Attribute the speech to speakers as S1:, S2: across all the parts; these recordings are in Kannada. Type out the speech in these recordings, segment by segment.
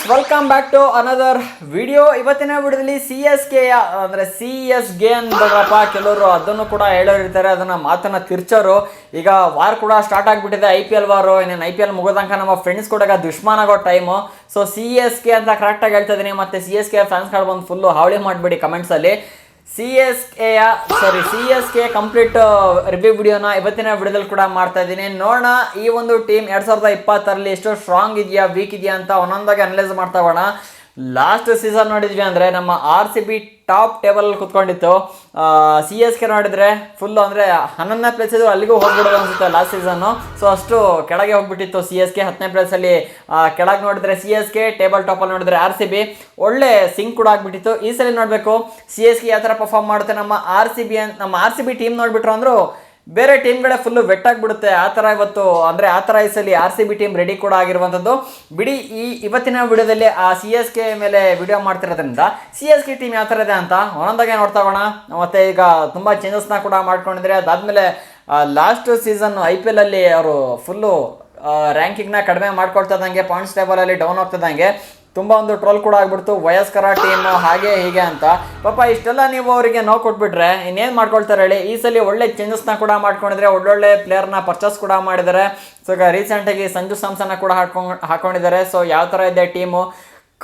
S1: Welcome back to another video. ಇವತ್ತಿನ ವಿಡಿಯೋದಲ್ಲಿ CSK ಅಂದರೆ CSG ಅಂತಾರಪ್ಪ ಕೆಲವರು, ಅದನ್ನು ಕೂಡ ಹೇಳೋರಿರ್ತಾರೆ, ಅದನ್ನು ಮಾತನ್ನು ತಿರ್ಚೋರು. ಈಗ ವಾರ್ ಕೂಡ ಸ್ಟಾರ್ಟ್ ಆಗಿಬಿಟ್ಟಿದೆ, IPL ವಾರು. ಇನ್ನೇನು IPL ಮುಗೋದಂಕ ನಮ್ಮ ಫ್ರೆಂಡ್ಸ್ ಕೂಡ ದುಶ್ಮನ್ ಆಗೋ ಟೈಮು. ಸೊ CSK ಅಂತ ಕರೆಕ್ಟಾಗಿ ಹೇಳ್ತಾ ಇದ್ದೀನಿ. ಮತ್ತು CSK ಫ್ಯಾನ್ಸ್ಗಳು ಬಂದು ಫುಲ್ಲು ಹಾವಳಿ ಮಾಡಿಬಿಡಿ ಕಮೆಂಟ್ಸಲ್ಲಿ. CSK ಕಂಪ್ಲೀಟ್ ರಿವ್ಯೂ ವಿಡಿಯೋನ ಇವತ್ತಿನ ವಿಡಿಯೋದಲ್ಲಿ ಕೂಡ ಮಾಡ್ತಾ ಇದ್ದೀನಿ. ನೋಡೋಣ ಈ ಒಂದು ಟೀಮ್ 2020ರಲ್ಲಿ ಎಷ್ಟು ಸ್ಟ್ರಾಂಗ್ ಇದೆಯಾ, ವೀಕ್ ಇದೆಯಾ ಅಂತ ಒಂದೊಂದಾಗಿ ಅನಲೈಸ್ ಮಾಡ್ತಾ ಹೋಗೋಣ. ಲಾಸ್ಟ್ ಸೀಸನ್ ನೋಡಿದ್ವಿ ಅಂದರೆ ನಮ್ಮ RCB ಟಾಪ್ ಟೇಬಲ್ ಕುತ್ಕೊಂಡಿತ್ತು. CSK ನೋಡಿದರೆ ಫುಲ್ಲು ಅಂದರೆ 11ನೇ ಪ್ಲೇಸ್ ಇದು, ಅಲ್ಲಿಗೂ ಹೋಗ್ಬಿಡೋದು ಅನಿಸುತ್ತೆ ಲಾಸ್ಟ್ ಸೀಸನ್ನು. ಸೊ ಅಷ್ಟು ಕೆಳಗೆ ಹೋಗ್ಬಿಟ್ಟಿತ್ತು CSK. 10ನೇ ಪ್ಲೇಸಲ್ಲಿ ಕೆಳಗೆ ನೋಡಿದ್ರೆ CSK, ಟೇಬಲ್ ಟಾಪಲ್ಲಿ ನೋಡಿದ್ರೆ RCB. ಒಳ್ಳೆ ಸಿಂಕ್ ಕೂಡ ಆಗಿಬಿಟ್ಟಿತ್ತು. ಈ ಸಲ ನೋಡಬೇಕು CSK ಯಾವ ಥರ ಪರ್ಫಾರ್ಮ್ ಮಾಡುತ್ತೆ. ನಮ್ಮ RCB ಟೀಮ್ ನೋಡಿಬಿಟ್ರು ಅಂದರೂ ಬೇರೆ ಟೀಮ್ಗಳೇ ಫುಲ್ಲು ವೆಟ್ಟಾಗಿಬಿಡುತ್ತೆ. ಆ ಥರ ಇವತ್ತು ಅಂದರೆ ಆ ಥರ ಈ ಸಲ RCB ಟೀಮ್ ರೆಡಿ ಕೂಡ ಆಗಿರುವಂಥದ್ದು. ಬಿಡಿ, ಇವತ್ತಿನ ವಿಡಿಯೋದಲ್ಲಿ ಆ CSK ಮೇಲೆ ವಿಡಿಯೋ ಮಾಡ್ತಿರೋದ್ರಿಂದ CSK ಟೀಮ್ ಯಾವ ಥರ ಇದೆ ಅಂತ ಒಂದೊಂದಾಗೆ ನೋಡ್ತಾ ಹೋಗೋಣ. ಮತ್ತು ಈಗ ತುಂಬ ಚೇಂಜಸ್ನ ಕೂಡ ಮಾಡ್ಕೊಂಡಿದ್ದಾರೆ. ಅದಾದಮೇಲೆ ಲಾಸ್ಟ್ ಸೀಸನ್ IPL ಅಲ್ಲಿ ಅವರು ಫುಲ್ಲು ರ್ಯಾಂಕಿಂಗ್ನ ಕಡಿಮೆ ಮಾಡ್ಕೊಳ್ತದಂಗೆ, ಪಾಯಿಂಟ್ಸ್ ಟೇಬಲಲ್ಲಿ ಡೌನ್ ಆಗ್ತದಂಗೆ ತುಂಬ ಒಂದು ಟ್ರೋಲ್ ಕೂಡ ಆಗಿಬಿಡ್ತು, ವಯಸ್ಕರ ಟೀಮು ಹಾಗೆ ಹೀಗೆ ಅಂತ. ಪಾಪ ಇಷ್ಟೆಲ್ಲ ನೀವು ಅವರಿಗೆ ನೋವು ಕೊಟ್ಬಿಟ್ರೆ ಇನ್ನೇನು ಮಾಡ್ಕೊಳ್ತಾರೆ ಹೇಳಿ. ಈ ಸಲ ಒಳ್ಳೆ ಚೇಂಜಸ್ನ ಕೂಡ ಮಾಡ್ಕೊಂಡಿದ್ದಾರೆ, ಒಳ್ಳೊಳ್ಳೆ ಪ್ಲೇಯರ್ನ ಪರ್ಚೇಸ್ ಕೂಡ ಮಾಡಿದ್ದಾರೆ. ಸೊ ಈಗ ರೀಸೆಂಟಾಗಿ ಸಂಜು ಸ್ಯಾಮ್ಸನ್ನ ಕೂಡ ಹಾಕೊಂಡಿದ್ದಾರೆ. ಸೊ ಯಾವ ಥರ ಇದೆ ಟೀಮು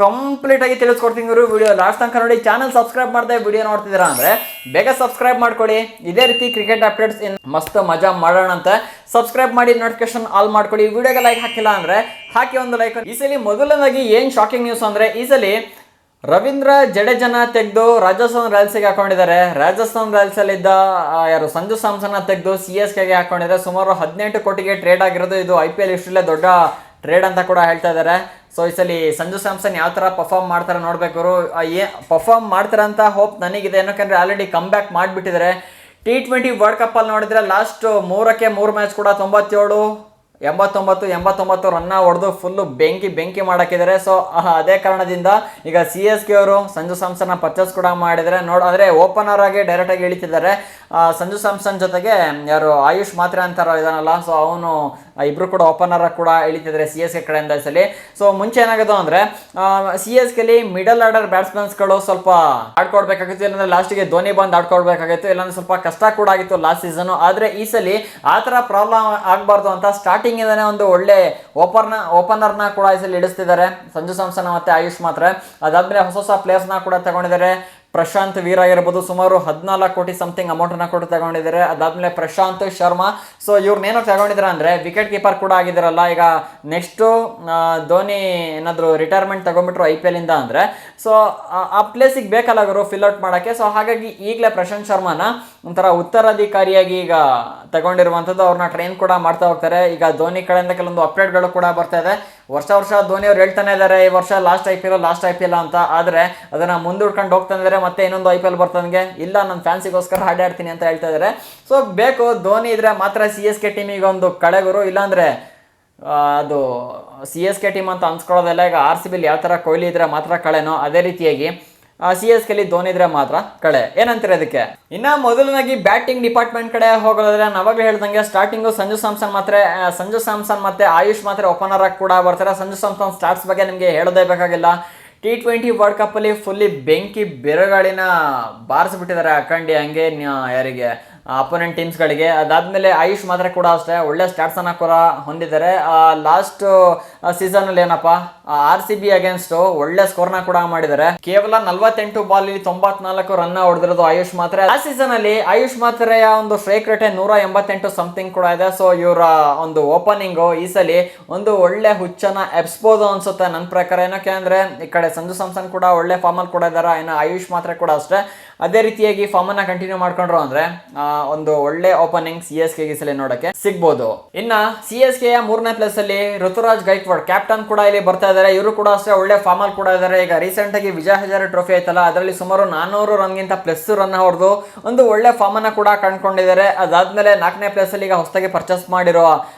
S1: ಕಂಪ್ಲೀಟಾಗಿ ತಿಳಿಸ್ಕೊಡ್ತೀನಿ ಇವರು. ವಿಡಿಯೋ ಲಾಸ್ಟ್ ತನಕ ನೋಡಿ. ಚಾನಲ್ ಸಬ್ಸ್ಕ್ರೈಬ್ ಮಾಡದೆ ವಿಡಿಯೋ ನೋಡ್ತಿದ್ದೀರಾ ಅಂದರೆ ಬೇಗ ಸಬ್ಸ್ಕ್ರೈಬ್ ಮಾಡ್ಕೊಳ್ಳಿ. ಇದೇ ರೀತಿ ಕ್ರಿಕೆಟ್ ಅಪ್ಡೇಟ್ಸ್ ಮಸ್ತ್ ಮಜಾ ಮಾಡೋಣ ಅಂತ ಸಬ್ಸ್ಕ್ರೈಬ್ ಮಾಡಿ, ನೋಟಿಫಿಕೇಶನ್ ಆಲ್ ಮಾಡ್ಕೊಳ್ಳಿ. ವಿಡಿಯೋಗೆ ಲೈಕ್ ಹಾಕಿಲ್ಲ ಅಂದರೆ ಹಾಕಿ ಒಂದು ಲೈಕ್. ಈ ಸಲ ಮೊದಲನೇದಾಗಿ ಏನು ಶಾಕಿಂಗ್ ನ್ಯೂಸ್ ಅಂದರೆ ಈ ಸಲ ರವೀಂದ್ರ ಜಡೇಜನ ತೆಗೆದು ರಾಜಸ್ಥಾನ್ ರಾಯಲ್ಸಿಗೆ ಹಾಕೊಂಡಿದ್ದಾರೆ. ರಾಜಸ್ಥಾನ್ ರಾಯಲ್ಸಲ್ಲಿದ್ದ ಯಾರು ಸಂಜು ಸ್ಯಾಮ್ಸನ್ನ ತೆಗೆದು CSKಗೆ ಹಾಕೊಂಡಿದ್ದಾರೆ. ಸುಮಾರು 18 ಕೋಟಿಗೆ ಟ್ರೇಡ್ ಆಗಿರೋದು. ಇದು IPL ಇಷ್ಟರಲ್ಲೇ ದೊಡ್ಡ ಟ್ರೇಡ್ ಅಂತ ಕೂಡ ಹೇಳ್ತಾ ಇದ್ದಾರೆ. ಸೊ ಈ ಸಲ ಸಂಜು ಸ್ಯಾಮ್ಸನ್ ಯಾವ ಥರ ಪರ್ಫಾರ್ಮ್ ಮಾಡ್ತಾರೆ ನೋಡಬೇಕು. ಪರ್ಫಾರ್ಮ್ ಮಾಡ್ತಾರೆ ಅಂತ ಹೋಪ್ ನನಗಿದೆ. ಏನಕ್ಕೆ ಆಲ್ರೆಡಿ ಕಮ್ ಬ್ಯಾಕ್ ಮಾಡಿಬಿಟ್ಟಿದ್ದಾರೆ. T20 ವರ್ಲ್ಡ್ ಕಪ್ಪಲ್ಲಿ ನೋಡಿದರೆ ಲಾಸ್ಟ್ 3 ಮ್ಯಾಚ್ ಕೂಡ 97, 89 ರನ್ನ ಹೊಡೆದು ಫುಲ್ಲು ಬೆಂಕಿ ಮಾಡಾಕಿದ್ದಾರೆ. ಸೊ ಅದೇ ಕಾರಣದಿಂದ ಈಗ CSK ಅವರು ಸಂಜು ಸ್ಯಾಮ್ಸನ್ನ ಪರ್ಚೇಸ್ ಕೂಡ ಮಾಡಿದರೆ ಅಂದರೆ ಓಪನರ್ ಆಗಿ ಡೈರೆಕ್ಟಾಗಿ ಇಳಿತಿದ್ದಾರೆ. ಸಂಜು ಸ್ಯಾಮ್ಸನ್ ಜೊತೆಗೆ ಯಾರು ಆಯುಷ್ ಮಾತ್ರೆ ಅಂತಾರೋ ಇದಾನಲ್ಲ, ಸೊ ಅವನು ಇಬ್ಬರು ಕೂಡ ಓಪನರ್ ಕೂಡ ಇಳಿತಿದ್ದಾರೆ CSK ಕಡೆಯಿಂದ ಈ ಸಲ. ಸೊ ಮುಂಚೆ ಏನಾಗೋದು ಅಂದರೆ CSKಲಿ ಮಿಡಲ್ ಆರ್ಡರ್ ಬ್ಯಾಟ್ಸ್ಮನ್ಸ್ಗಳು ಸ್ವಲ್ಪ ಆಡ್ಕೊಡ್ಬೇಕಾಗಿತ್ತು, ಇಲ್ಲಾಂದರೆ ಲಾಸ್ಟಿಗೆ ಧೋನಿ ಬಂದು ಆಡ್ಕೊಡ್ಬೇಕಾಗಿತ್ತು, ಇಲ್ಲಾಂದ್ರೆ ಸ್ವಲ್ಪ ಕಷ್ಟ ಕೂಡ ಆಗಿತ್ತು ಲಾಸ್ಟ್ ಸೀಸನು. ಆದರೆ ಈ ಸಲ ಆ ಥರ ಪ್ರಾಬ್ಲಮ್ ಆಗಬಾರ್ದು ಅಂತ ಸ್ಟಾರ್ಟಿಂಗ್ ಇಂದಾನೆ ಒಂದು ಒಳ್ಳೆ ಓಪನರ್ನ ಕೂಡ ಈ ಸಲ ಇಡಿಸ್ತಿದ್ದಾರೆ ಸಂಜು ಸ್ಯಾಮ್ಸನ್ ಮತ್ತು ಆಯುಷ್ ಮಾತ್ರ. ಅದಾದ್ಮೇಲೆ ಹೊಸ ಪ್ಲೇಯರ್ಸ್ನ ಕೂಡ ತಗೊಂಡಿದ್ದಾರೆ. ಪ್ರಶಾಂತ್ ವೀರ್ ಆಗಿರ್ಬೋದು, ಸುಮಾರು 14 ಕೋಟಿ ಸಮಥಿಂಗ್ ಅಮೌಂಟನ್ನು ಕೂಡ ತಗೊಂಡಿದ್ದಾರೆ. ಅದಾದಮೇಲೆ ಪ್ರಶಾಂತ್ ಶರ್ಮಾ. ಸೊ ಇವ್ರನ್ನೇನೋ ತಗೊಂಡಿದ್ದಾರೆ ಅಂದರೆ ವಿಕೆಟ್ ಕೀಪರ್ ಕೂಡ ಆಗಿದ್ದಾರಲ್ಲ. ಈಗ ನೆಕ್ಸ್ಟು ಧೋನಿ ಏನಾದರೂ ರಿಟೈರ್ಮೆಂಟ್ ತಗೊಂಡ್ಬಿಟ್ರು IPL ಇಂದ ಅಂದರೆ ಸೊ ಆ ಪ್ಲೇಸಿಗೆ ಬೇಕಲ್ಲ ಅವರು ಫಿಲ್ ಔಟ್ ಮಾಡೋಕ್ಕೆ. ಸೊ ಹಾಗಾಗಿ ಈಗಲೇ ಪ್ರಶಾಂತ್ ಶರ್ಮಾನ ಒಂಥರ ಉತ್ತರಾಧಿಕಾರಿಯಾಗಿ ಈಗ ತಗೊಂಡಿರುವಂಥದ್ದು. ಅವ್ರನ್ನ ಟ್ರೈನ್ ಕೂಡ ಮಾಡ್ತಾ ಹೋಗ್ತಾರೆ. ಈಗ ಧೋನಿ ಕಡೆಯಿಂದ ಕೆಲವೊಂದು ಅಪ್ಡೇಟ್ಗಳು ಕೂಡ ಬರ್ತಾ ಇದೆ. ವರ್ಷ ಧೋನಿ ಅವ್ರು ಹೇಳ್ತಾನೆ ಇದ್ದಾರೆ ಈ ವರ್ಷ ಲಾಸ್ಟ್ IPL ಅಂತ. ಆದರೆ ಅದನ್ನು ಮುಂದೂಡ್ಕೊಂಡು ಹೋಗ್ತಾನೆ ಇದ್ದಾರೆ. ಮತ್ತೆ ಇನ್ನೊಂದು IPL ಬರ್ತಂಗೆ ಇಲ್ಲ, ನನ್ನ ಫ್ಯಾನ್ಸಿಗೋಸ್ಕರ ಆಡ್ತೀನಿ ಅಂತ ಹೇಳ್ತಾ ಇದ್ದಾರೆ. ಸೊ ಬೇಕು ಧೋನಿ ಇದ್ರೆ ಮಾತ್ರ CSK ಟೀಮಿಗೆ ಒಂದು ಕಳೆಗುರು, ಇಲ್ಲಾಂದರೆ ಅದು CSK ಟೀಮ್ ಅಂತ ಅನ್ಸ್ಕೊಳ್ಳೋದೆಲ್ಲ. ಈಗ RCBಲಿ ಯಾವ ಥರ ಕೊಹ್ಲಿ ಇದ್ರೆ ಮಾತ್ರ ಕಳೆನೋ ಅದೇ ರೀತಿಯಾಗಿ CSKಲಿ ಧೋನಿ ಇದ್ರೆ ಮಾತ್ರ ಕಳೆ. ಏನಂತೀರ ಅದಕ್ಕೆ? ಇನ್ನು ಮೊದಲನಾಗಿ ಬ್ಯಾಟಿಂಗ್ ಡಿಪಾರ್ಟ್ಮೆಂಟ್ ಕಡೆ ಹೋಗೋದಾದ್ರೆ ನಾವಾಗಲೇ ಹೇಳ್ದಂಗೆ ಸ್ಟಾರ್ಟಿಂಗು ಸಂಜು ಸ್ಯಾಮ್ಸನ್ ಮತ್ತೆ ಆಯುಷ್ ಮಾತ್ರ ಓಪನರ್ ಆಗಿ ಕೂಡ ಬರ್ತಾರೆ. ಸಂಜು ಸ್ಯಾಮ್ಸನ್ ಸ್ಟಾರ್ಟ್ಸ್ ಬಗ್ಗೆ ನಿಮಗೆ ಹೇಳೋದೇ ಬೇಕಾಗಿಲ್ಲ. T20 ವರ್ಲ್ಡ್ ಕಪ್ಪಲ್ಲಿ ಫುಲ್ಲಿ ಬೆಂಕಿ ಬೆರಗಾಳಿನ ಬಾರಿಸ್ಬಿಟ್ಟಿದ್ದಾರೆ ಅಕ್ಕಂಡಿ ಹಂಗೆ ಯಾರಿಗೆ ಅಪೋನೆಂಟ್ ಟೀಮ್ಸ್ಗಳಿಗೆ. ಅದಾದಮೇಲೆ ಆಯುಷ್ ಮಾತ್ರ ಕೂಡ ಅಷ್ಟೇ ಒಳ್ಳೆ ಸ್ಟಾಟ್ಸನ್ನು ಕೂಡ ಹೊಂದಿದ್ದಾರೆ. ಲಾಸ್ಟ್ ಸೀಸನಲ್ಲಿ ಏನಪ್ಪ RCB ಅಗೇನ್ಸ್ಟು ಒಳ್ಳೆ ಸ್ಕೋರ್ನ ಕೂಡ ಮಾಡಿದ್ದಾರೆ. ಕೇವಲ 48 ಬಾಲಲ್ಲಿ 94 ರನ್ನ ಹೊಡೆದಿರೋದು ಆಯುಷ್ ಮಾತ್ರ. ಆ ಸೀಸನಲ್ಲಿ ಆಯುಷ್ ಮಾತ್ರೆಯ ಒಂದು ಸ್ಟ್ರೈಕ್ ರೇಟ್ 188 ಸಮಥಿಂಗ್ ಕೂಡ ಇದೆ. ಸೊ ಇವರ ಒಂದು ಓಪನಿಂಗು ಈ ಸಲ ಒಂದು ಒಳ್ಳೆ ಹುಚ್ಚನ್ನ ಎಬ್ಸ್ಬೋದು ಅನ್ಸುತ್ತೆ ನನ್ನ ಪ್ರಕಾರ. ಏನಕ್ಕೆ ಅಂದರೆ ಈ ಕಡೆ ಸಂಜು ಸ್ಯಾಮ್ಸನ್ ಕೂಡ ಒಳ್ಳೆ ಫಾರ್ಮಲ್ಲಿ ಕೂಡ ಇದ್ದಾರೆ, ಇನ್ನು ಆಯುಷ್ ಮಾತ್ರ ಕೂಡ ಅಷ್ಟೇ ಅದೇ ರೀತಿಯಾಗಿ ಫಾರ್ಮನ್ನು ಕಂಟಿನ್ಯೂ ಮಾಡ್ಕೊಂಡ್ರು ಅಂದರೆ ಒಂದು ಒಳ್ಳೆ ಓಪನಿಂಗ್ CSKಗೆ ಸಲ ನೋಡೋಕ್ಕೆ ಸಿಗ್ಬೋದು. ಇನ್ನು CSKಯ 3ನೇ ಪ್ಲೇಸಲ್ಲಿ ಋತುರಾಜ್ ಗೈಕ್ವಾಡ್ ಕ್ಯಾಪ್ಟನ್ ಕೂಡ ಇಲ್ಲಿ ಬರ್ತಾ ಇದ್ದಾರೆ. ಇವರು ಕೂಡ ಅಷ್ಟೇ ಒಳ್ಳೆ ಫಾರ್ಮಲ್ಲಿ ಕೂಡ ಇದ್ದಾರೆ. ಈಗ ರೀಸೆಂಟಾಗಿ ವಿಜಯ್ ಹಜಾರೆ ಟ್ರೋಫಿ ಆಯ್ತಲ್ಲ, ಅದರಲ್ಲಿ ಸುಮಾರು 400 ರನ್ಗಿಂತ ಪ್ಲಸ್ ರನ್ ಹೊಡೆದು ಒಂದು ಒಳ್ಳೆ ಫಾರ್ಮನ್ನು ಕೂಡ ಕಂಡುಕೊಂಡಿದ್ದಾರೆ. ಅದಾದಮೇಲೆ 4ನೇ ಪ್ಲೇಸಲ್ಲಿ ಈಗ ಹೊಸದಾಗಿ ಪರ್ಚೇಸ್ ಮಾಡಿರೋ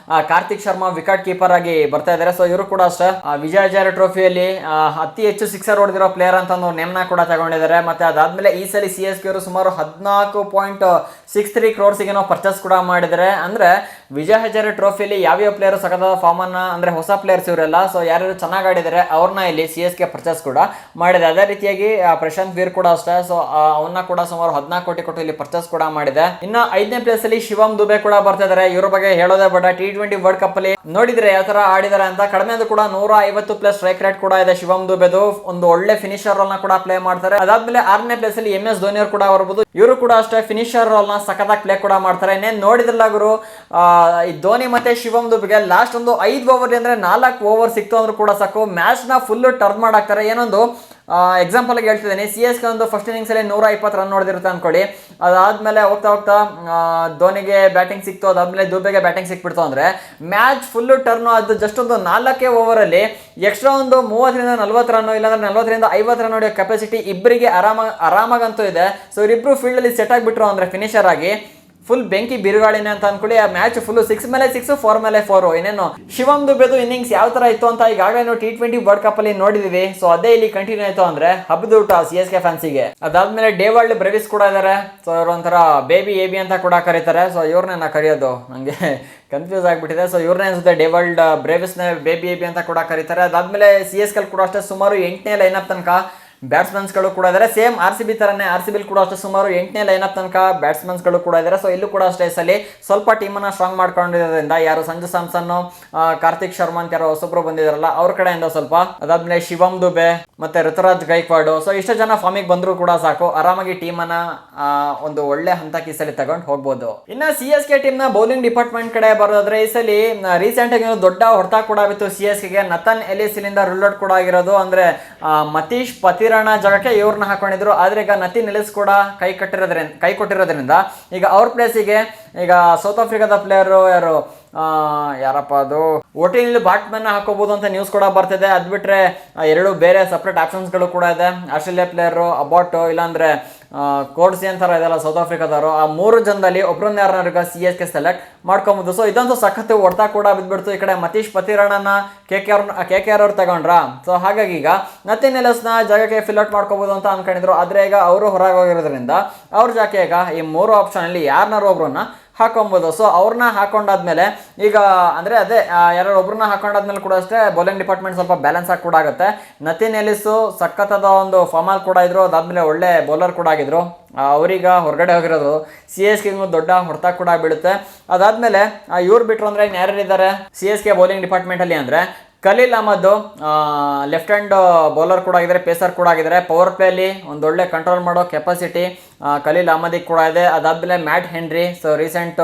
S1: ಕಾರ್ತಿಕ್ ಶರ್ಮಾ ವಿಕೆಟ್ ಕೀಪರ್ ಆಗಿ ಬರ್ತಾ ಇದ್ದಾರೆ. ಸೊ ಇವರು ಕೂಡ ಅಷ್ಟೇ ವಿಜಯ್ ಹಜಾರೆ ಟ್ರೋಫಿಯಲ್ಲಿ ಅತಿ ಹೆಚ್ಚು ಸಿಕ್ಸರ್ ಹೊಡೆದಿರೋ ಪ್ಲೇಯರ್ ಅಂತ ಒಂದು ನೇಮ್ನ ಕೂಡ ತಗೊಂಡಿದ್ದಾರೆ. ಮತ್ತೆ ಅದಾದಮೇಲೆ ಈ ಸಲ CSK ಅವರು ಸುಮಾರು 14.63 crores ಪರ್ಚೇಸ್ ಕೂಡ ಮಾಡಿದ್ದಾರೆ. ಅಂದ್ರೆ ವಿಜಯ್ ಹಜಾರೆ ಟ್ರೋಫಿಯಲ್ಲಿ ಯಾವ್ಯಾವ ಪ್ಲೇಯರ್ ಸಖತ್ ಫಾರ್ಮ್ ಅನ್ನ ಅಂದ್ರೆ ಹೊಸ ಪ್ಲೇಯರ್ಸ್ ಇವರೆಲ್ಲ, ಸೊ ಯಾರು ಚೆನ್ನಾಗಿ ಆಡಿದ್ದಾರೆ ಅವ್ರನ್ನ ಇಲ್ಲಿ CSK ಪರ್ಚೇಸ್ ಕೂಡ ಮಾಡಿದೆ. ಅದೇ ರೀತಿಯಾಗಿ ಪ್ರಶಾಂತ್ ವೀರ್ ಕೂಡ ಅಷ್ಟೇ, ಸೊ ಅವನ್ನ ಕೂಡ ಸುಮಾರು 14 ಕೋಟಿ ಕೊಟ್ಟು ಇಲ್ಲಿ ಪರ್ಚೇಸ್ ಕೂಡ ಮಾಡಿದೆ. ಇನ್ನು 5ನೇ ಪ್ಲೇಸ್ ಅಲ್ಲಿ ಶಿವಮ್ ದುಬೆ ಕೂಡ ಬರ್ತಾ ಇದಾರೆ. ಇವ್ರ ಬಗ್ಗೆ ಹೇಳೋದೇ ಬೇಡ. T20 ವರ್ಲ್ಡ್ ಕಪ್ ಅಲ್ಲಿ ನೋಡಿದ್ರೆ ಯಾವ ತರ ಆಡಿದಾರೆ ಅಂತ. ಕಡಿಮೆ ಅಂದ್ರೂ ಕೂಡ 150+ ಸ್ಟ್ರೈಕ್ ರೇಟ್ ಕೂಡ ಇದೆ ಶಿವಮ್ ದುಬೆದು. ಒಂದು ಒಳ್ಳೆ ಫಿನಿಶರ್ ರೋಲ್ ನ ಕೂಡ ಪ್ಲೇ ಮಾಡ್ತಾರೆ. ಅದಾದ್ಮೇಲೆ 6ನೇ ಪ್ಲೇಸ್ ಅಲ್ಲಿ MS ಧೋನಿ ಅವರು ಕೂಡ ಬರ್ಬೋದು. ಇವರು ಕೂಡ ಅಷ್ಟೇ ಫಿನಿಶರ್ ರೋಲ್ ನ ಸಖತ್ತಾಗಿ ಪ್ಲೇ ಕೂಡ ಮಾಡ್ತಾರೆ. ಇನ್ನೇನು ನೋಡಿದ್ರಲ್ಲ ಗುರು, ಈ ಧೋನಿ ಮತ್ತೆ ಶಿವಮ್ ದುಬೆಗೆ ಲಾಸ್ಟ್ ಒಂದು 5 ಓವರ್ ಅಂದ್ರೆ 4 ಓವರ್ ಸಿಕ್ತು ಅಂದ್ರೂ ಕೂಡ ಸಾಕು, ಮ್ಯಾಚ್ ನ ಫುಲ್ ಟರ್ನ್ ಮಾಡಾಕ್ತಾರೆ. ಏನೊಂದು ಎಕ್ಸಾಂಪಲ್ ಆಗಿ ಹೇಳ್ತಿದ್ದೀನಿ, CSK ಒಂದು ಫಸ್ಟ್ ಇನ್ನಿಂಗ್ಸ್ ಅಲ್ಲಿ 120 ರನ್ ನೋಡಿದಿರುತ್ತೆ ಅನ್ಕೊಳ್ಳಿ. ಅದಾದ್ಮೇಲೆ ಹೋಗ್ತಾ ಹೋಗ್ತಾ ಧೋನಿಗೆ ಬ್ಯಾಟಿಂಗ್ ಸಿಕ್ತು, ಅದಾದ್ಮೇಲೆ ದುಬೆಗೆ ಬ್ಯಾಟಿಂಗ್ ಸಿಕ್ಬಿಡ್ತು ಅಂದ್ರೆ ಮ್ಯಾಚ್ ಫುಲ್ ಟರ್ನ್. ಅದು ಜಸ್ಟ್ ಒಂದು 4 ಓವರ್ ಅಲ್ಲಿ ಎಕ್ಸ್ಟ್ರಾ ಒಂದು 30-40 ರನ್, ಇಲ್ಲಾಂದ್ರೆ 40-50 ರನ್ ಹೊಡೆಯೋ ಕೆಪಾಸಿಟಿ ಇಬ್ಬರಿಗೆ ಆರಾಮಾಗಂತೂ ಇದೆ. ಸೊ ಇವರಿಬ್ರು ಫೀಲ್ಡ್ ಅಲ್ಲಿ ಸೆಟ್ ಆಗಿಬಿಟ್ರು ಅಂದ್ರೆ ಫಿನಿಶರ್ ಆಗಿ ಫುಲ್ ಬೆಂಕಿ ಬಿರುಗಾಳಿನೇ ಅಂತ ಅನ್ಕೊಳ್ಳಿ. ಆ ಮ್ಯಾಚ್ ಫುಲ್ 6 ಮೇಲೆ 6, 4 ಮೇಲೆ 4. ಇನ್ನೇನು ಶಿವಮ್ ದುಬೆದು ಇನ್ನಿಂಗ್ಸ್ ಯಾವ ತರ ಇತ್ತು ಅಂತ ಈಗಾಗಲೇ ನಾವು T20 ವರ್ಲ್ಡ್ ಕಪ್ ಅಲ್ಲಿ ನೋಡಿದೀವಿ. ಸೊ ಅದೇ ಇಲ್ಲಿ ಕಂಟಿನ್ಯೂ ಆಯ್ತು ಅಂದ್ರೆ ಹಬ್ಬದೂಟ CSK ಫ್ಯಾನ್ಸಿಗೆ. ಅದಾದ್ಮೇಲೆ ಡೇವಾಲ್ಡ್ ಬ್ರೆವಿಸ್ ಕೂಡ ಇದಾರೆ. ಸೊ ಇವರು ಒಂಥರ ಬೇಬಿ AB ಅಂತ ಕೂಡ ಕರೀತಾರೆ. ಸೊ ಇವ್ರನ್ನ ಕರೆಯೋದು ನಂಗೆ ಕನ್ಫ್ಯೂಸ್ ಆಗ್ಬಿಟ್ಟಿದೆ. ಸೊ ಇವ್ರನ್ನೇ ಅನ್ಸುತ್ತೆ ಡೇವಾಲ್ಡ್ ಬ್ರೆವಿಸ್ ನ ಬೇಬಿ AB ಅಂತ ಕೂಡ ಕರೀತಾರೆ. ಅದಾದ್ಮೇಲೆ CSK ಕೂಡ ಅಷ್ಟೇ ಸುಮಾರು 8ನೇ ಲೈನಪ್ ತನಕ ಬ್ಯಾಟ್ಸ್ಮನ್ಸ್ಗಳು ಕೂಡ ಇದ್ದಾರೆ. ಸೇಮ್ RCB ತರನೇ RCB ಕೂಡ ಅಷ್ಟೇ ಸುಮಾರು 8ನೇ ಲೈನಪ್ ತನಕ ಬ್ಯಾಟ್ಸ್ಮನ್ಸ್ಗಳು ಕೂಡ ಇದ್ದಾರೆ. ಸೊ ಇಲ್ಲೂ ಕೂಡ ಅಷ್ಟೇ ಸಲಿ ಸ್ವಲ್ಪ ಟೀಮನ್ನು ಸ್ಟ್ರಾಂಗ್ ಮಾಡ್ಕೊಂಡಿರೋದ್ರಿಂದ ಯಾರು ಸಂಜು ಸ್ಯಾಮ್ಸನ್, ಕಾರ್ತಿಕ್ ಶರ್ಮಾ ಅಂತ ಯಾರು ಹೊಸಬ್ರು ಬಂದಿದಾರಲ್ಲ ಅವ್ರ ಕಡೆಯಿಂದ ಸ್ವಲ್ಪ, ಅದಾದ್ಮೇಲೆ ಶಿವಮ್ ದುಬೆ ಮತ್ತೆ ಋತುರಾಜ್ ಗೈಕ್ವಾಡ್, ಸೊ ಇಷ್ಟು ಜನ ಫಾರ್ಮಿಗೆ ಬಂದ್ರು ಕೂಡ ಸಾಕು, ಆರಾಮಾಗಿ ಟೀಮನ್ನ ಒಂದು ಒಳ್ಳೆ ಹಂತಕ್ಕೆ ಈ ಸಲ ತಗೊಂಡು ಹೋಗ್ಬೋದು. ಇನ್ನು CSK ಟೀಮ್ ನ ಬೌಲಿಂಗ್ ಡಿಪಾರ್ಟ್ಮೆಂಟ್ ಕಡೆ ಬರೋದ್ರೆ ಈ ಸಲ ರೀಸೆಂಟ್ ಆಗಿ ದೊಡ್ಡ ಹೊಡೆತ ಕೂಡ ಬಿತ್ತು CSKಗೆ. ನತನ್ ಎಲಿಸ್ ಇಲ್ಲಿಂದ ರೂಲ್ ಔಟ್ ಕೂಡ ಆಗಿರೋದು. ಅಂದ್ರೆ ಮತೀಶ್ ಪತಿರಾಣ ಜಾಗಕ್ಕೆ ಇವ್ರನ್ನ ಹಾಕೊಂಡಿದ್ರು. ಆದ್ರೆ ಈಗ ನತಿನ್ ಎಲಿಸ್ ಕೂಡ ಕೈ ಕೊಟ್ಟಿರೋದ್ರಿಂದ ಈಗ ಅವ್ರ ಪ್ಲೇಸಿಗೆ ಈಗ ಸೌತ್ ಆಫ್ರಿಕಾದ ಪ್ಲೇಯರ್ ಯಾರಪ್ಪ ಅದು OTನಲ್ಲಿ ಬಾಟ್ಮನ್ ಹಾಕೋಬಹುದು ಅಂತ ನ್ಯೂಸ್ ಕೂಡ ಬರ್ತಿದೆ. ಅದ್ ಬಿಟ್ರೆ 2 ಬೇರೆ ಸಪ್ರೇಟ್ ಆಪ್ಷನ್ಸ್ಗಳು ಕೂಡ ಇದೆ. ಆಸ್ಟ್ರೇಲಿಯಾ ಪ್ಲೇಯರ್ ಅಬಾಟ್, ಇಲ್ಲಾಂದ್ರೆ ಕೋಡ್ಸಿ ಅಂತಾರ ಇದೆಲ್ಲ ಸೌತ್ ಆಫ್ರಿಕಾದವರು. ಆ 3 ಜನದಲ್ಲಿ ಒಬ್ಬರನ್ನ ಯಾರನ್ನ CSK ಸೆಲೆಕ್ಟ್ ಮಾಡ್ಕೊಬಹುದು. ಸೊ ಇದಂತೂ ಸಖತ್ ಹೊಡ್ತಾ ಕೂಡ ಬಿದ್ಬಿಡ್ತು. ಈ ಕಡೆ ಮತೀಶ್ ಪತಿರಾಣನ KKR ಅವ್ರು ತಗೊಂಡ್ರ. ಸೊ ಹಾಗಾಗಿ ಈಗ ನತಿನ್ ಎಲಿಸ್ನ ಜಾಗಕ್ಕೆ ಫಿಲ್ ಔಟ್ ಮಾಡ್ಕೋಬಹುದು ಅಂತ ಅನ್ಕೊಂಡಿದ್ರು. ಆದ್ರೆ ಈಗ ಅವರು ಹೊರಗೆ ಹೋಗಿರೋದ್ರಿಂದ ಅವ್ರ ಜಾಕೆ ಈಗ ಈ 3 ಆಪ್ಷನ್ ಅಲ್ಲಿ ಯಾರನ್ನಾರು ಒಬ್ರನ್ನ ಹಾಕೊಬೋದು. ಸೊ ಅವ್ರನ್ನ ಹಾಕೊಂಡಾದ್ಮೇಲೆ ಈಗ ಅಂದ್ರೆ ಅದೇ ಯಾರು ಒಬ್ರನ್ನ ಹಾಕೊಂಡಾದ್ಮೇಲೆ ಕೂಡ ಅಷ್ಟೇ ಬೌಲಿಂಗ್ ಡಿಪಾರ್ಟ್ಮೆಂಟ್ ಸ್ವಲ್ಪ ಬ್ಯಾಲೆನ್ಸ್ ಆಗಿ ಕೂಡ ಆಗುತ್ತೆ. ನತಿನ್ ಎಲಿಸು ಸಖತ್ತಾದ ಒಂದು ಫಾರ್ಮಲ್ಲಿ ಕೂಡ ಇದ್ರು, ಅದಾದ್ಮೇಲೆ ಒಳ್ಳೆ ಬೌಲರ್ ಕೂಡ ಆಗಿದ್ರು. ಅವ್ರೀಗ ಹೊರಗಡೆ ಹೋಗಿರೋದು CSK ದೊಡ್ಡ ಹೊಡೆತ ಕೂಡ ಬೀಳುತ್ತೆ. ಅದಾದ್ಮೇಲೆ ಇವ್ರು ಬಿಟ್ರು ಅಂದ್ರೆ ಯಾರ್ಯಾರಿದ್ದಾರೆ CSK ಬೌಲಿಂಗ್ ಡಿಪಾರ್ಟ್ಮೆಂಟ್ ಅಲ್ಲಿ ಅಂದ್ರೆ Khaleel Ahmed left hand bowler ಕೂಡ ಆಗಿದ್ದಾರೆ, ಪೇಸರ್ ಕೂಡ ಆಗಿದ್ದಾರೆ. ಪವರ್ ಪ್ಲೇ ಅಲ್ಲಿ ಒಂದೊಳ್ಳೆ ಕಂಟ್ರೋಲ್ ಮಾಡೋ ಕೆಪಾಸಿಟಿ ಖಲೀಲ್ ಅಹಮದಿಗೆ ಕೂಡ ಇದೆ. ಅದಾದ್ಮೇಲೆ Matt Henry, so recent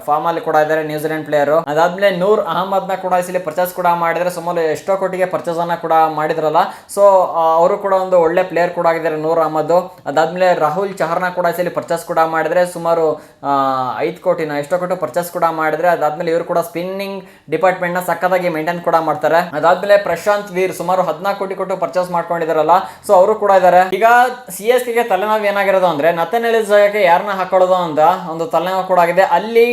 S1: form ಅಲ್ಲಿ ಕೂಡ ಇದ್ದಾರೆ, ನ್ಯೂಜಿಲೆಂಡ್ ಪ್ಲೇಯರ್. ಅದಾದ್ಮೇಲೆ ನೂರ್ ಅಹಮದ್ ನ ಕೂಡ ಇಲ್ಲಿ ಪರ್ಚೇಸ್ ಕೂಡ ಮಾಡಿದ್ರೆ, ಸುಮಾರು ಎಷ್ಟೋ ಕೋಟಿಗೆ ಪರ್ಚೇಸ್ ಅನ್ನ ಕೂಡ ಮಾಡಿದ್ರಲ್ಲ. ಸೊ ಅವರು ಕೂಡ ಒಂದು ಒಳ್ಳೆ ಪ್ಲೇಯರ್ ಕೂಡ ಆಗಿದ್ದಾರೆ ನೂರ್ ಅಹಮದ್. ಅದಾದ್ಮೇಲೆ ರಾಹುಲ್ ಚಹರ್ನ ಕೂಡ ಇಲ್ಲಿ ಪರ್ಚೇಸ್ ಕೂಡ ಮಾಡಿದ್ರೆ, ಸುಮಾರು 5 ಕೋಟಿನ ಎಷ್ಟೋ ಕೋಟಿ ಪರ್ಚೇಸ್ ಕೂಡ ಮಾಡಿದ್ರೆ. ಅದಾದ್ಮೇಲೆ ಇವರು ಕೂಡ ಸ್ಪಿನ್ನಿಂಗ್ ಡಿಪಾರ್ಟ್ಮೆಂಟ್ ನ ಸಕ್ಕತ್ತಾಗಿ ಮೇಂಟೈನ್ ಕೂಡ ಮಾಡ್ತಾರೆ. ಅದಾದ್ಮೇಲೆ ಪ್ರಶಾಂತ್ ವೀರ್ ಸುಮಾರು 14 ಕೋಟಿ ಕೊಟ್ಟು ಪರ್ಚೇಸ್ ಮಾಡ್ಕೊಂಡಿದಾರಲ್ಲ, ಸೊ ಅವರು ಕೂಡ ಇದ್ದಾರೆ. ಈಗ CSKಗೆ ತಲೆನೋವು ಏನಾಗಿರೋದು ಅಂದ್ರೆ ನತನ್ ಎಲಿಸ್ ಜಾಗಕ್ಕೆ ಯಾರನ್ನ ಹಾಕೊಳ್ಳೋದು ಅಂತ ಒಂದು ತಲೆನೋವು ಕೂಡ ಆಗಿದೆ. ಅಲ್ಲಿ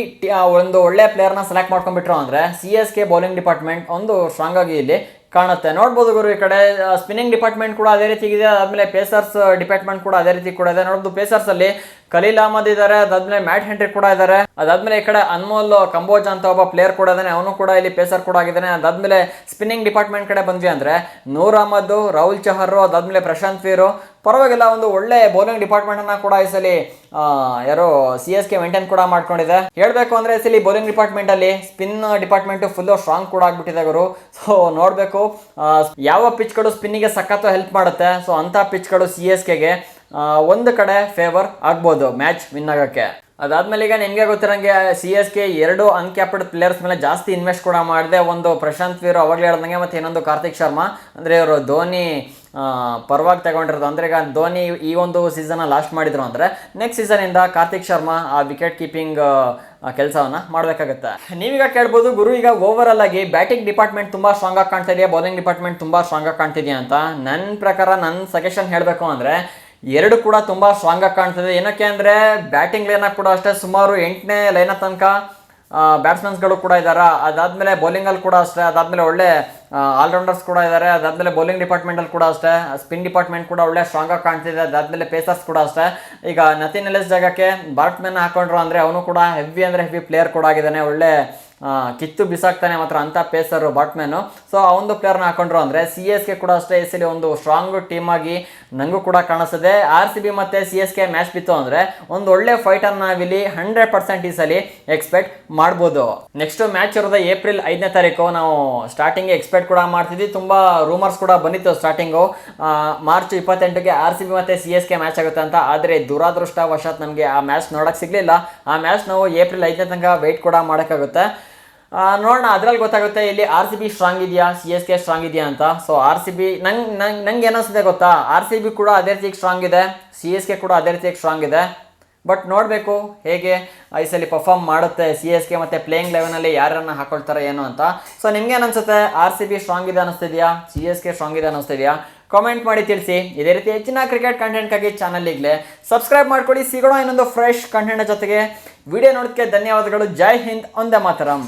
S1: ಒಂದು ಒಳ್ಳೆ ಪ್ಲೇಯರ್ ನ ಸೆಲೆಕ್ಟ್ ಮಾಡ್ಕೊಂಡ್ಬಿಟ್ರು ಅಂದ್ರೆ CSK ಬೌಲಿಂಗ್ ಡಿಪಾರ್ಟ್ಮೆಂಟ್ ಒಂದು ಸ್ಟ್ರಾಂಗ್ ಆಗಿ ಇಲ್ಲಿ ಕಾಣುತ್ತೆ. ನೋಡ್ಬೋದು ಗುರು, ಈ ಕಡೆ ಸ್ಪಿನ್ನಿಂಗ್ ಡಿಪಾರ್ಟ್ಮೆಂಟ್ ಕೂಡ ಅದೇ ರೀತಿ ಇದೆ. ಅದಾದ್ಮೇಲೆ ಪೇಸರ್ಸ್ ಡಿಪಾರ್ಟ್ಮೆಂಟ್ ಕೂಡ ಅದೇ ರೀತಿ ಕೂಡ ಇದೆ. ನೋಡ್ಬೋದು ಪೇಸರ್ಸ್ ಅಲ್ಲಿ ಖಲೀಲ್ ಅಹಮದ್ ಇದ್ದಾರೆ, ಅದಾದ್ಮೇಲೆ ಮ್ಯಾಟ್ ಹೆನ್ರಿ ಕೂಡ ಇದ್ದಾರೆ. ಅದಾದ್ಮೇಲೆ ಈ ಕಡೆ ಅನ್ಮೋಲ್ ಕಂಬೋಜ್ ಅಂತ ಒಬ್ಬ ಪ್ಲೇಯರ್ ಕೂಡ ಇದ್ದಾನೆ, ಅವನು ಕೂಡ ಇಲ್ಲಿ ಪೇಸರ್ ಕೂಡ ಆಗಿದ್ದಾನೆ. ಅದಾದ್ಮೇಲೆ ಸ್ಪಿನ್ನಿಂಗ್ ಡಿಪಾರ್ಟ್ಮೆಂಟ್ ಕಡೆ ಬಂದ್ವಿ ಅಂದ್ರೆ ನೂರ್ ಅಹಮದ್, ರಾಹುಲ್ ಚಹರ್, ಅದಾದ್ಮೇಲೆ ಪ್ರಶಾಂತ್ ವೀರು, ಪರವಾಗಿಲ್ಲ ಒಂದು ಒಳ್ಳೆ ಬೌಲಿಂಗ್ ಡಿಪಾರ್ಟ್ಮೆಂಟ್ ಅನ್ನ ಕೂಡ ಈ ಸಲ ಯಾರೋ CSK ಮೇಂಟೈನ್ ಕೂಡ ಮಾಡ್ಕೊಂಡಿದೆ. ಹೇಳ್ಬೇಕು ಅಂದ್ರೆ ಈ ಸಲ ಬೌಲಿಂಗ್ ಡಿಪಾರ್ಟ್ಮೆಂಟ್ ಅಲ್ಲಿ ಸ್ಪಿನ್ ಡಿಪಾರ್ಟ್ಮೆಂಟ್ ಫುಲ್ ಸ್ಟ್ರಾಂಗ್ ಕೂಡ ಆಗ್ಬಿಟ್ಟಿದೆ ಗುರು. ಸೊ ನೋಡ್ಬೇಕು ಯಾವ ಪಿಚ್ಗಳು ಸ್ಪಿನ್ನಿಗೆ ಸಖತ್ತು ಹೆಲ್ಪ್ ಮಾಡುತ್ತೆ. ಸೊ ಅಂತ ಪಿಚ್ಗಳು CSKಗೆ ಒಂದು ಕಡೆ ಫೇವರ್ ಆಗ್ಬೋದು ಮ್ಯಾಚ್ ವಿನ್ ಆಗಕ್ಕೆ. ಅದಾದ್ಮೇಲೆ ಈಗ ನಿಮಗೆ ಗೊತ್ತಿರಂಗೆ CSK 2 ಅನ್ಕ್ಯಾಪ್ಡ್ ಪ್ಲೇಯರ್ಸ್ ಮೇಲೆ ಜಾಸ್ತಿ ಇನ್ವೆಸ್ಟ್ ಕೂಡ ಮಾಡಿದೆ. ಒಂದು ಪ್ರಶಾಂತ್ ವೀರ್ ಅವಾಗಲೇ ಹೇಳ್ದಂಗೆ, ಮತ್ತೆ ಇನ್ನೊಂದು ಕಾರ್ತಿಕ್ ಶರ್ಮಾ. ಅಂದ್ರೆ ಇವರು ಧೋನಿ ಪರವಾಗಿ ತಗೊಂಡಿರೋದು. ಅಂದ್ರೆ ಈಗ ಧೋನಿ ಈ ಒಂದು ಸೀಸನ್ ಲಾಸ್ಟ್ ಮಾಡಿದ್ರು ಅಂದ್ರೆ ನೆಕ್ಸ್ಟ್ ಸೀಸನ್ ಇಂದ ಕಾರ್ತಿಕ್ ಶರ್ಮಾ ಆ ವಿಕೆಟ್ ಕೀಪಿಂಗ್ ಕೆಲಸವನ್ನ ಮಾಡಬೇಕಾಗುತ್ತೆ. ನೀವೀಗ ಕೇಳ್ಬೋದು ಗುರು, ಈಗ ಓವರ್ ಆಗಿ ಬ್ಯಾಟಿಂಗ್ ಡಿಪಾರ್ಟ್ಮೆಂಟ್ ತುಂಬಾ ಸ್ಟ್ರಾಂಗ್ ಆಗಿ ಕಾಣ್ತಾ ಇದೆಯಾ, ಬೌಲಿಂಗ್ ಡಿಪಾರ್ಟ್ಮೆಂಟ್ ತುಂಬಾ ಸ್ಟ್ರಾಂಗ್ ಆಗಿ ಕಾಣ್ತಿದೆಯಾ ಅಂತ. ನನ್ನ ಪ್ರಕಾರ ನನ್ನ ಸಜೆಷನ್ ಹೇಳಬೇಕು ಅಂದ್ರೆ 2 ಕೂಡ ತುಂಬಾ ಸ್ಟ್ರಾಂಗ್ ಆಗಿ ಕಾಣ್ತದೆ. ಏನಕ್ಕೆ ಅಂದ್ರೆ ಬ್ಯಾಟಿಂಗ್ ಲೈನಪ್ ಕೂಡ ಅಷ್ಟೇ ಸುಮಾರು 8ನೇ ಲೈನಪ್ ತನಕ ಬ್ಯಾಟ್ಸ್ಮನ್ಸ್ಗಳು ಕೂಡ ಇದ್ದಾರೆ. ಅದಾದಮೇಲೆ ಬೌಲಿಂಗಲ್ಲಿ ಕೂಡ ಅಷ್ಟೇ, ಅದಾದಮೇಲೆ ಒಳ್ಳೆ ಆಲ್ರೌಂಡರ್ಸ್ ಕೂಡ ಇದ್ದಾರೆ. ಅದಾದಮೇಲೆ ಬೌಲಿಂಗ್ ಡಿಪಾರ್ಟ್ಮೆಂಟಲ್ಲಿ ಕೂಡ ಅಷ್ಟೇ, ಸ್ಪಿನ್ ಡಿಪಾರ್ಟ್ಮೆಂಟ್ ಕೂಡ ಒಳ್ಳೆ ಸ್ಟ್ರಾಂಗಾಗಿ ಕಾಣ್ತಿದೆ. ಅದಾದಮೇಲೆ ಪೇಸರ್ಸ್ ಕೂಡ ಅಷ್ಟೇ. ಈಗ ನಥಿನ್ ಎಲಿಸ್ ಜಾಗಕ್ಕೆ ಬಾರ್ಟ್ಮನ್ ಹಾಕೊಂಡ್ರು ಅಂದರೆ ಅವನು ಕೂಡ ಹೆವಿ ಪ್ಲೇಯರ್ ಕೂಡ ಆಗಿದ್ದಾನೆ. ಒಳ್ಳೆ ಕಿತ್ತು ಬಿಸಾಕ್ತಾನೆ ಮಾತ್ರ ಅಂತ ಪೇಸರು ಬಾಟ್ಮ್ಯಾನು. ಸೊ ಆ ಒಂದು ಪ್ಲೇಯರ್ನ ಹಾಕೊಂಡ್ರು ಅಂದರೆ ಸಿ ಎಸ್ ಕೆ ಕೂಡ ಅಷ್ಟೇ ಈ ಸಲ ಒಂದು ಸ್ಟ್ರಾಂಗ್ ಟೀಮ್ ಆಗಿ ನನಗೂ ಕೂಡ ಕಾಣಿಸ್ತದೆ. RCB ಮತ್ತು CSK ಮ್ಯಾಚ್ ಬಿತ್ತು ಅಂದರೆ ಒಂದು ಒಳ್ಳೆ ಫೈಟನ್ನು ನಾವಿಲ್ಲಿ 100% ಈ ಸಲ ಎಕ್ಸ್ಪೆಕ್ಟ್ ಮಾಡ್ಬೋದು. ನೆಕ್ಸ್ಟ್ ಮ್ಯಾಚ್ ಇರೋದು ಏಪ್ರಿಲ್ 5ನೇ ತಾರೀಕು. ನಾವು ಸ್ಟಾರ್ಟಿಂಗ್ ಎಕ್ಸ್ಪೆಕ್ಟ್ ಕೂಡ ಮಾಡ್ತಿದ್ವಿ, ತುಂಬ ರೂಮರ್ಸ್ ಕೂಡ ಬಂದಿತ್ತು ಸ್ಟಾರ್ಟಿಂಗು ಮಾರ್ಚ್ 28ಗೆ RCB ಮತ್ತು CSK ಮ್ಯಾಚ್ ಆಗುತ್ತೆ ಅಂತ. ಆದರೆ ದುರಾದೃಷ್ಟವಶಾತ್ ನಮಗೆ ಆ ಮ್ಯಾಚ್ ನೋಡೋಕ್ಕೆ ಸಿಗಲಿಲ್ಲ. ಆ ಮ್ಯಾಚ್ ನಾವು ಏಪ್ರಿಲ್ 5ನೇ ತನಕ ವೆಯ್ಟ್ ಕೂಡ ಮಾಡೋಕ್ಕಾಗುತ್ತೆ. ನೋಡೋಣ, ಅದರಲ್ಲಿ ಗೊತ್ತಾಗುತ್ತೆ ಇಲ್ಲಿ RCB ಸ್ಟ್ರಾಂಗ್ ಇದೆಯಾ CSK ಸ್ಟ್ರಾಂಗ್ ಇದೆಯಾ ಅಂತ. ಸೊ RCB ನಂಗೆ ಏನಿಸ್ತಿದೆ ಗೊತ್ತಾ, RCB ಕೂಡ ಅದೇ ರೀತಿಗೆ ಸ್ಟ್ರಾಂಗ್ ಇದೆ, CSK ಕೂಡ ಅದೇ ರೀತಿಯಾಗಿ ಸ್ಟ್ರಾಂಗ್ ಇದೆ. ಬಟ್ ನೋಡಬೇಕು ಹೇಗೆ ಈ ಸಲ ಪರ್ಫಾರ್ಮ್ ಮಾಡುತ್ತೆ CSK ಮತ್ತು ಪ್ಲೇಯಿಂಗ್ ಲೆವೆನಲ್ಲಿ ಯಾರನ್ನು ಹಾಕೊಳ್ತಾರೆ ಏನು ಅಂತ. ಸೊ ನಿಮ್ಗೇನು ಅನಿಸುತ್ತೆ, RCB ಸ್ಟ್ರಾಂಗ್ ಇದೆ ಅನ್ನಿಸ್ತಿದೆಯಾ, CSK ಸ್ಟ್ರಾಂಗ್ ಇದೆ ಅನ್ನಿಸ್ತಿದೆಯಾ? ಕಾಮೆಂಟ್ ಮಾಡಿ ತಿಳಿಸಿ. ಇದೇ ರೀತಿ ಹೆಚ್ಚಿನ ಕ್ರಿಕೆಟ್ ಕಂಟೆಂಟ್ಗಾಗಿ ಚಾನಲ್ಗೆ ಸಬ್ಸ್ಕ್ರೈಬ್ ಮಾಡ್ಕೊಳ್ಳಿ. ಸಿಗೋಣ ಇನ್ನೊಂದು ಫ್ರೆಶ್ ಕಂಟೆಂಟ್ ಜೊತೆಗೆ. ವಿಡಿಯೋ ನೋಡೋದಕ್ಕೆ ಧನ್ಯವಾದಗಳು. ಜೈ ಹಿಂದ್, ಒಂದೇ ಮಾತರಂ.